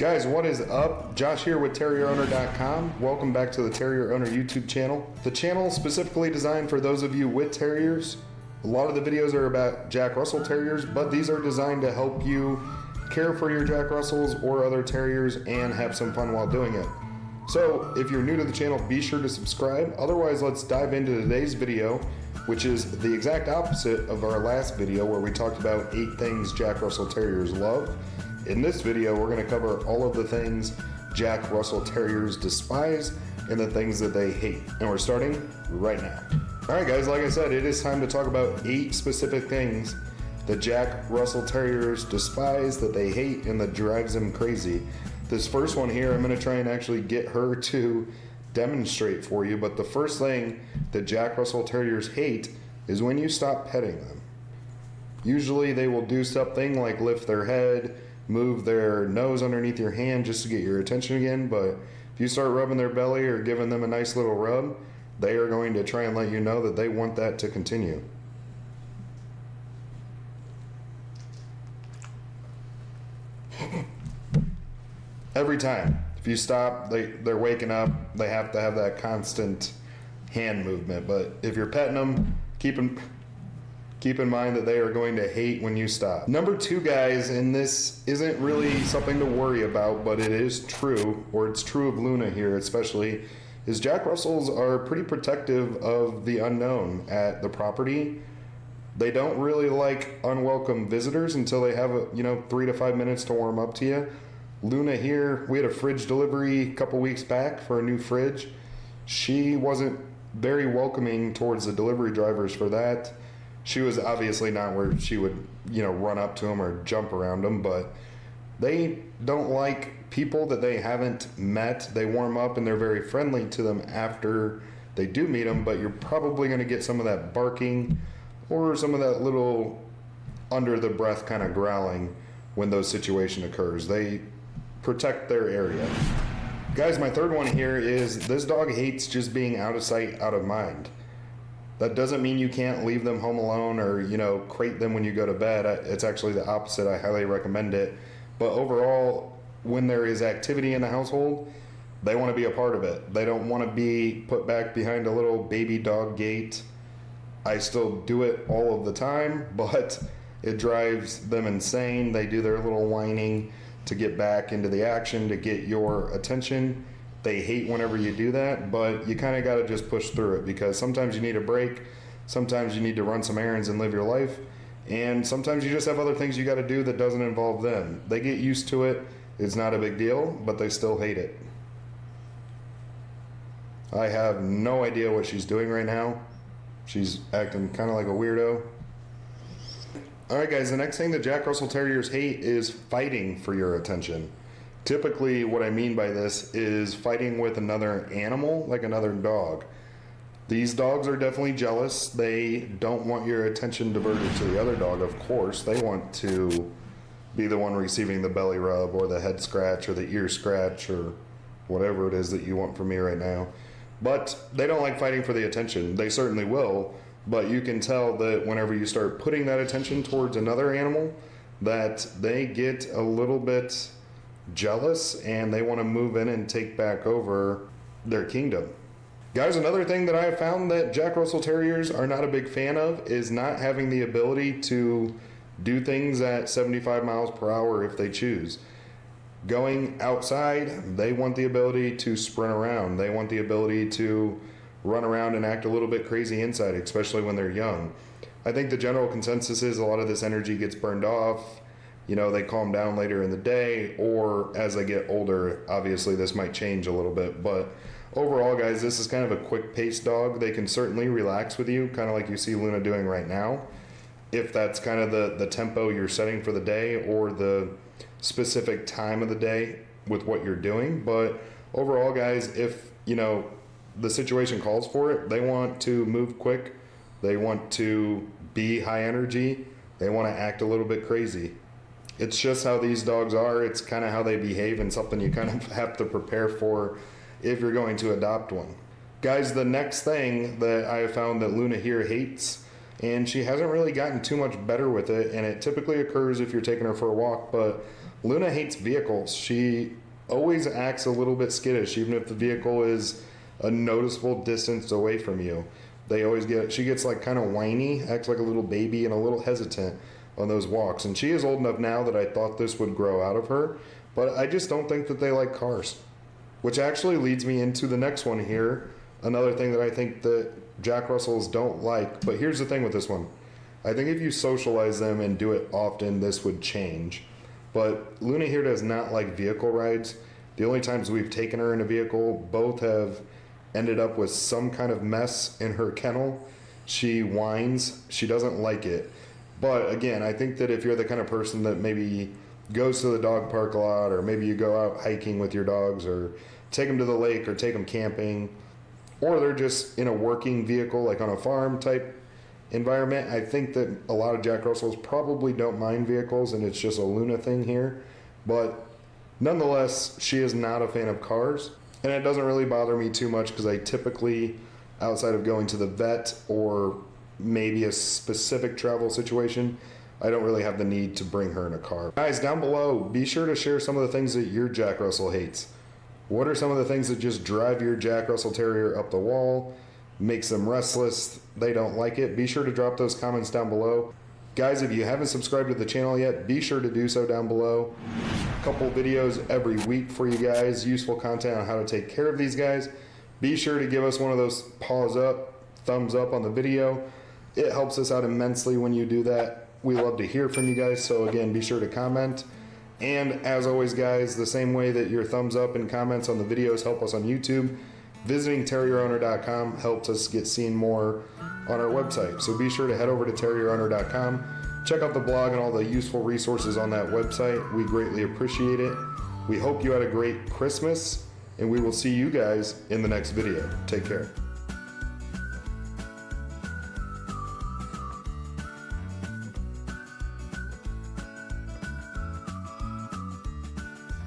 Guys, what is up? Josh here with TerrierOwner.com. Welcome back to the Terrier Owner YouTube channel. The channel is specifically designed for those of you with terriers. A lot of the videos are about Jack Russell Terriers, but these are designed to help you care for your Jack Russells or other terriers and have some fun while doing it. So if you're new to the channel, be sure to subscribe. Otherwise, let's dive into today's video, which is the exact opposite of our last video where we talked about 8 things Jack Russell Terriers love. In this video, we're going to cover all of the things Jack Russell Terriers despise and the things that they hate. And we're starting right now. Alright guys, like I said, it is time to talk about 8 specific things that Jack Russell Terriers despise, that they hate, and that drives them crazy. This first one here, I'm going to try and actually get her to demonstrate for you, but the first thing that Jack Russell Terriers hate is when you stop petting them. Usually they will do something like lift their head, move their nose underneath your hand just to get your attention again, but if you start rubbing their belly or giving them a nice little rub, they are going to try and let you know that they want that to continue. Every time. If you stop, they're waking up, they have to have that constant hand movement, but if you're petting them, keep in mind that they are going to hate when you stop. Number 2, guys, and this isn't really something to worry about, but it is true, or it's true of Luna here especially, is Jack Russells are pretty protective of the unknown at the property. They don't really like unwelcome visitors until they have 3 to 5 minutes to warm up to you. Luna here, we had a fridge delivery a couple weeks back for a new fridge. She wasn't very welcoming towards the delivery drivers for that. She was obviously not where she would, run up to them or jump around them, but they don't like people that they haven't met. They warm up and they're very friendly to them after they do meet them, but you're probably going to get some of that barking or some of that little under the breath kind of growling when those situation occurs. They protect their area. Guys, my third one here is this dog hates just being out of sight, out of mind. That doesn't mean you can't leave them home alone or, crate them when you go to bed. It's actually the opposite. I highly recommend it. But overall, when there is activity in the household, they want to be a part of it. They don't want to be put back behind a little baby dog gate. I still do it all of the time, but it drives them insane. They do their little whining to get back into the action, to get your attention. They hate whenever you do that, but you kind of got to just push through it because sometimes you need a break, sometimes you need to run some errands and live your life, and sometimes you just have other things you got to do that doesn't involve them. They get used to it, it's not a big deal, but they still hate it. I have no idea what she's doing right now. She's acting kind of like a weirdo. Alright guys, the next thing that Jack Russell Terriers hate is fighting for your attention. Typically, what I mean by this is fighting with another animal, like another dog. These dogs are definitely jealous. They don't want your attention diverted to the other dog, of course. They want to be the one receiving the belly rub or the head scratch or the ear scratch or whatever it is that you want from me right now. But they don't like fighting for the attention. They certainly will, but you can tell that whenever you start putting that attention towards another animal, that they get a little bit jealous and they want to move in and take back over their kingdom. Guys, another thing that I have found that Jack Russell Terriers are not a big fan of is not having the ability to do things at 75 miles per hour if they choose. Going outside, they want the ability to sprint around. They want the ability to run around and act a little bit crazy inside, especially when they're young. I think the general consensus is a lot of this energy gets burned off. They calm down later in the day, or as they get older, obviously this might change a little bit. But overall, guys, this is kind of a quick-paced dog. They can certainly relax with you, kind of like you see Luna doing right now, if that's kind of the tempo you're setting for the day or the specific time of the day with what you're doing. But overall, guys, if, the situation calls for it, they want to move quick, they want to be high energy, they want to act a little bit crazy. It's just how these dogs are. It's kind of how they behave and something you kind of have to prepare for if you're going to adopt one. Guys, the next thing that I have found that Luna here hates, and she hasn't really gotten too much better with it, and it typically occurs if you're taking her for a walk, but Luna hates vehicles. She always acts a little bit skittish, even if the vehicle is a noticeable distance away from you. She gets like kind of whiny, acts like a little baby, and a little hesitant on those walks. And she is old enough now that I thought this would grow out of her, but I just don't think that they like cars. Which actually leads me into the next one here. Another thing that I think that Jack Russells don't like, but here's the thing with this one. I think if you socialize them and do it often, this would change. But Luna here does not like vehicle rides. The only times we've taken her in a vehicle, both have ended up with some kind of mess in her kennel. She whines. She doesn't like it. But again, I think that if you're the kind of person that maybe goes to the dog park a lot, or maybe you go out hiking with your dogs, or take them to the lake, or take them camping, or they're just in a working vehicle like on a farm type environment, I think that a lot of Jack Russells probably don't mind vehicles, and it's just a Luna thing here. But nonetheless, she is not a fan of cars, and it doesn't really bother me too much because I typically, outside of going to the vet or maybe a specific travel situation, I don't really have the need to bring her in a car. Guys, down below, be sure to share some of the things that your Jack Russell hates. What are some of the things that just drive your Jack Russell Terrier up the wall, makes them restless, they don't like it? Be sure to drop those comments down below. Guys, if you haven't subscribed to the channel yet, be sure to do so down below. A couple videos every week for you guys, useful content on how to take care of these guys. Be sure to give us one of those paws up, thumbs up on the video. It helps us out immensely when you do that. We love to hear from you guys, so again, be sure to comment. And as always, guys, the same way that your thumbs up and comments on the videos help us on YouTube, visiting terrierowner.com helps us get seen more on our website. So be sure to head over to terrierowner.com, check out the blog and all the useful resources on that website. We greatly appreciate it. We hope you had a great Christmas, and we will see you guys in the next video. Take care.